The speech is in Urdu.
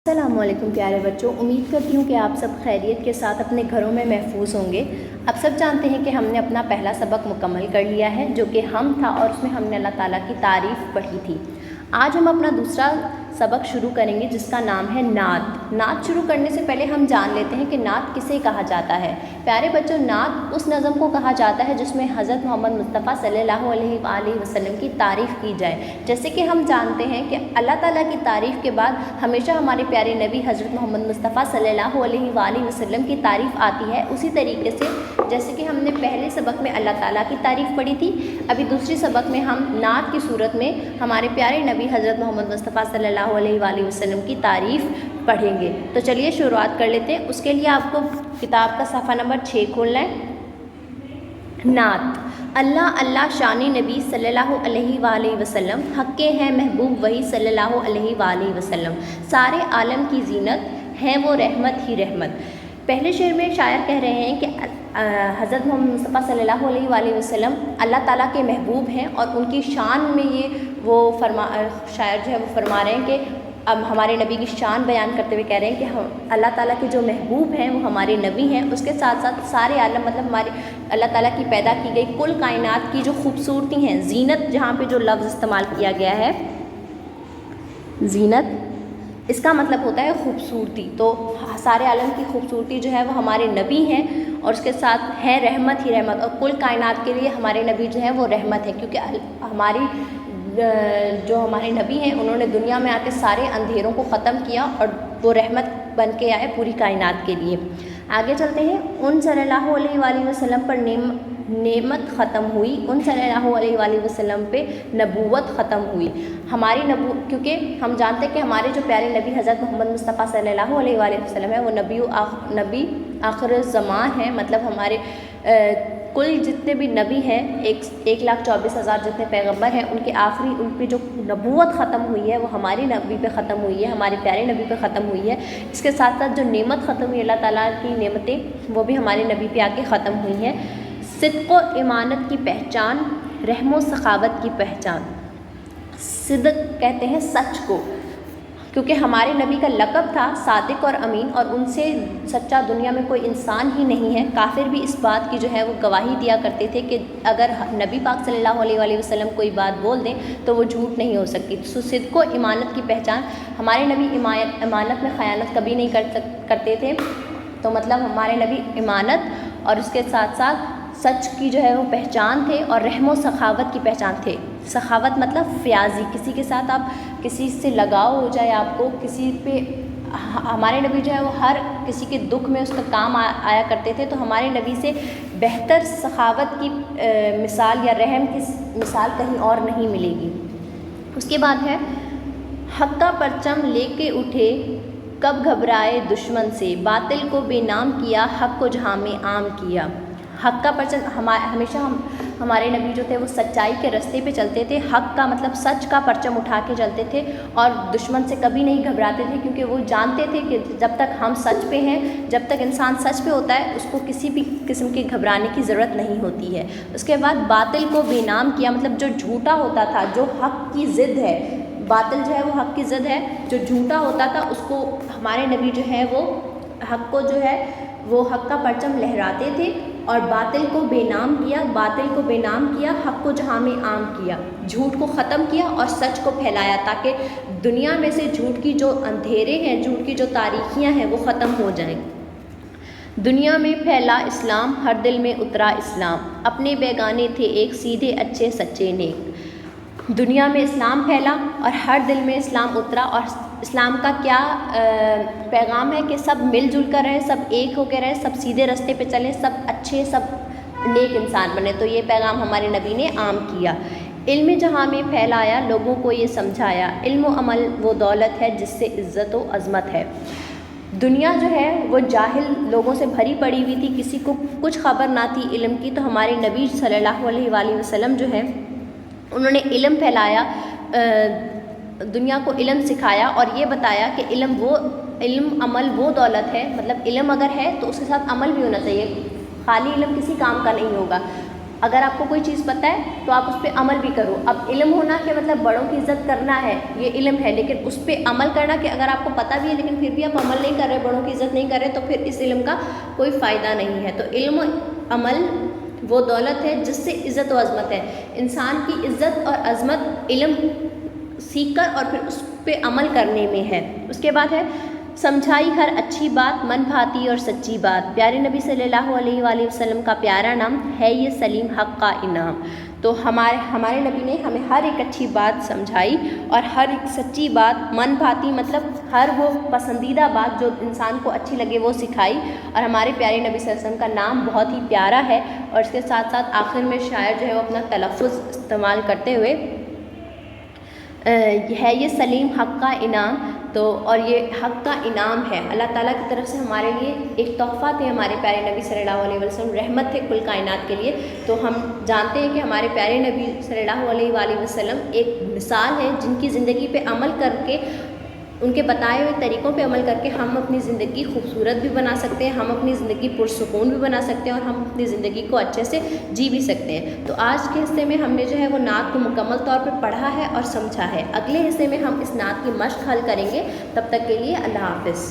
السلام علیکم پیارے بچوں، امید کرتی ہوں کہ آپ سب خیریت کے ساتھ اپنے گھروں میں محفوظ ہوں گے۔ اب سب جانتے ہیں کہ ہم نے اپنا پہلا سبق مکمل کر لیا ہے جو کہ ہم تھا، اور اس میں ہم نے اللہ تعالیٰ کی تعریف پڑھی تھی۔ آج ہم اپنا دوسرا سبق شروع کریں گے جس کا نام ہے نعت۔ نعت شروع کرنے سے پہلے ہم جان لیتے ہیں کہ نعت کسے کہا جاتا ہے۔ پیارے بچوں، نعت اس نظم کو کہا جاتا ہے جس میں حضرت محمد مصطفیٰ صلی اللہ علیہ وآلہ وسلم کی تعریف کی جائے۔ جیسے کہ ہم جانتے ہیں کہ اللہ تعالیٰ کی تعریف کے بعد ہمیشہ ہمارے پیارے نبی حضرت محمد مصطفیٰ صلی اللہ علیہ وآلہ وسلم کی تعریف آتی ہے، اسی طریقے سے جیسے کہ ہم نے پہلے سبق میں اللہ تعالیٰ کی تعریف پڑھی تھی، ابھی دوسری سبق میں ہم نعت کی صورت میں ہمارے پیارے نبی حضرت محمد مصطفیٰ صلی اللہ علیہ وآلہ وسلم کی تعریف پڑھیں گے۔ تو چلیے شروعات کر لیتے ہیں۔ اس کے لیے آپ کو کتاب کا صفحہ نمبر 6 کھولنا ہے۔ نعت۔ اللہ اللہ شان نبی صلی اللہ علیہ وآلہ وسلم، حق ہیں محبوب وہی صلی اللہ علیہ وآلہ وسلم، سارے عالم کی زینت ہیں وہ رحمت ہی رحمت۔ پہلے شعر میں شاعر کہہ رہے ہیں کہ حضرت محمد مصطفیٰ صلی اللہ علیہ وآلہ وسلم اللہ تعالیٰ کے محبوب ہیں، اور ان کی شان میں یہ وہ شاعر جو ہے وہ فرما رہے ہیں کہ اب ہمارے نبی کی شان بیان کرتے ہوئے کہہ رہے ہیں کہ ہم اللہ تعالیٰ کے جو محبوب ہیں وہ ہمارے نبی ہیں، اس کے ساتھ ساتھ سارے عالم مطلب ہمارے اللہ تعالیٰ کی پیدا کی گئی کل کائنات کی جو خوبصورتی ہیں، زینت جہاں پہ جو لفظ استعمال کیا گیا ہے زینت، اس کا مطلب ہوتا ہے خوبصورتی، تو سارے عالم کی خوبصورتی جو ہے وہ ہمارے نبی ہیں، اور اس کے ساتھ ہے رحمت ہی رحمت، اور کل کائنات کے لیے ہمارے نبی جو ہے وہ رحمت ہے، کیونکہ ہماری جو ہمارے نبی ہیں انہوں نے دنیا میں آ کے سارے اندھیروں کو ختم کیا، اور وہ رحمت بن کے آئے پوری کائنات کے لیے۔ آگے چلتے ہیں۔ ان صلی اللہ علیہ وآلہ وسلم پر نعمت ختم ہوئی، ان صلی اللہ علیہ وآلہ وسلم پہ نبوت ختم ہوئی۔ ہماری کیونکہ ہم جانتے ہیں کہ ہمارے جو پیارے نبی حضرت محمد مصطفیٰ صلی اللہ علیہ وآلہ وسلم ہے وہ نبی آخر زمان ہیں، مطلب ہمارے کل جتنے بھی نبی ہیں 1,24,000 جتنے پیغمبر ہیں، ان کے آخری ان پہ جو نبوت ختم ہوئی ہے وہ ہمارے نبی پہ ختم ہوئی ہے، ہمارے پیارے نبی پہ ختم ہوئی ہے۔ اس کے ساتھ ساتھ جو نعمت ختم ہوئی اللہ تعالیٰ کی نعمتیں وہ بھی ہمارے نبی پہ آ کے ختم ہوئی ہیں۔ صدق و امانت کی پہچان، رحم و سخاوت کی پہچان۔ صدق کہتے ہیں سچ کو، کیونکہ ہمارے نبی کا لقب تھا صادق اور امین، اور ان سے سچا دنیا میں کوئی انسان ہی نہیں ہے۔ کافر بھی اس بات کی جو ہے وہ گواہی دیا کرتے تھے کہ اگر نبی پاک صلی اللہ علیہ وآلہ وسلم کوئی بات بول دیں تو وہ جھوٹ نہیں ہو سکتی۔ صدق و امانت کی پہچان، ہمارے نبی امانت میں خیانت کبھی نہیں کرتے تھے، تو مطلب ہمارے نبی امانت اور اس کے ساتھ ساتھ سچ کی جو ہے وہ پہچان تھے، اور رحم و سخاوت کی پہچان تھے۔ سخاوت مطلب فیاضی، کسی کے ساتھ آپ کسی سے لگاؤ ہو جائے آپ کو، کسی پہ ہمارے نبی جو ہے وہ ہر کسی کے دکھ میں اس کا کام آیا کرتے تھے، تو ہمارے نبی سے بہتر سخاوت کی مثال یا رحم کی مثال کہیں اور نہیں ملے گی۔ اس کے بعد ہے حق کا پرچم لے کے اٹھے کب گھبرائے دشمن سے، باطل کو بے نام کیا حق کو جہاں میں عام کیا۔ حق کا پرچم، ہمیشہ ہمارے نبی جو تھے وہ سچائی کے راستے پہ چلتے تھے، حق کا مطلب سچ کا پرچم اٹھا کے چلتے تھے، اور دشمن سے کبھی نہیں گھبراتے تھے، کیونکہ وہ جانتے تھے کہ جب تک ہم سچ پہ ہیں، جب تک انسان سچ پہ ہوتا ہے اس کو کسی بھی قسم کے گھبرانے کی ضرورت نہیں ہوتی ہے۔ اس کے بعد باطل کو بے نام کیا، مطلب جو جھوٹا ہوتا تھا، جو حق کی ضد ہے، باطل جو ہے وہ حق کی ضد ہے، جو جھوٹا ہوتا تھا اس کو ہمارے نبی جو ہے وہ حق کو جو ہے وہ حق کا پرچم لہراتے تھے، اور باطل کو بے نام کیا، باطل کو بے نام کیا، حق کو جہاں میں عام کیا، جھوٹ کو ختم کیا اور سچ کو پھیلایا، تاکہ دنیا میں سے جھوٹ کی جو اندھیرے ہیں، جھوٹ کی جو تاریکیاں ہیں وہ ختم ہو جائیں۔ دنیا میں پھیلا اسلام، ہر دل میں اترا اسلام، اپنے بیگانے تھے ایک، سیدھے اچھے سچے نیک۔ دنیا میں اسلام پھیلا اور ہر دل میں اسلام اترا، اور اسلام کا کیا پیغام ہے کہ سب مل جل کر رہیں، سب ایک ہو کے رہیں، سب سیدھے راستے پہ چلیں، سب اچھے، سب نیک انسان بنے، تو یہ پیغام ہمارے نبی نے عام کیا۔ علم جہاں میں پھیلایا، لوگوں کو یہ سمجھایا، علم و عمل وہ دولت ہے جس سے عزت و عظمت ہے۔ دنیا جو ہے وہ جاہل لوگوں سے بھری پڑی ہوئی تھی، کسی کو کچھ خبر نہ تھی علم کی، تو ہمارے نبی صلی اللہ علیہ وآلہ وسلم جو ہے انہوں نے علم پھیلایا، دنیا کو علم سکھایا، اور یہ بتایا کہ علم عمل وہ دولت ہے، مطلب علم اگر ہے تو اس کے ساتھ عمل بھی ہونا چاہیے، خالی علم کسی کام کا نہیں ہوگا۔ اگر آپ کو کوئی چیز پتہ ہے تو آپ اس پہ عمل بھی کرو. اب علم ہونا کہ مطلب بڑوں کی عزت کرنا ہے یہ علم ہے، لیکن اس پہ عمل کرنا کہ اگر آپ کو پتہ بھی ہے لیکن پھر بھی آپ عمل نہیں کر رہے، بڑوں کی عزت نہیں کر رہے، تو پھر اس علم کا کوئی فائدہ نہیں ہے. تو علم عمل وہ دولت ہے جس سے عزت و عظمت ہے. انسان کی عزت اور عظمت علم سیکھ کر اور پھر اس پہ عمل کرنے میں ہے. اس کے بعد ہے سمجھائی ہر اچھی بات من بھاتی اور سچی بات. پیارے نبی صلی اللہ علیہ وآلہ وسلم کا پیارا نام ہے یہ سلیم حق کا انعام. تو ہمارے نبی نے ہمیں ہر ایک اچھی بات سمجھائی اور ہر ایک سچی بات من بھاتی مطلب ہر وہ پسندیدہ بات جو انسان کو اچھی لگے وہ سکھائی. اور ہمارے پیارے نبی صلی اللہ علیہ وسلم کا نام بہت ہی پیارا ہے. اور اس کے ساتھ ساتھ آخر میں شاعر جو ہے وہ اپنا تلفظ استعمال کرتے ہوئے ہے یہ سلیم حق کا انعام. تو اور یہ حق کا انعام ہے، اللہ تعالیٰ کی طرف سے ہمارے لیے ایک تحفہ تھے. ہمارے پیارے نبی صلی اللہ علیہ وسلم رحمت تھے کل کائنات کے لیے. تو ہم جانتے ہیں کہ ہمارے پیارے نبی صلی اللہ علیہ وآلہ وسلم ایک مثال ہے جن کی زندگی پہ عمل کر کے، ان کے بتائے ہوئے طریقوں پہ عمل کر کے ہم اپنی زندگی خوبصورت بھی بنا سکتے ہیں، ہم اپنی زندگی پرسکون بھی بنا سکتے ہیں اور ہم اپنی زندگی کو اچھے سے جی بھی سکتے ہیں. تو آج کے حصے میں ہم نے جو ہے وہ نعت کو مکمل طور پہ پڑھا ہے اور سمجھا ہے. اگلے حصے میں ہم اس نعت کی مشق حل کریں گے. تب تک کے لیے اللہ حافظ.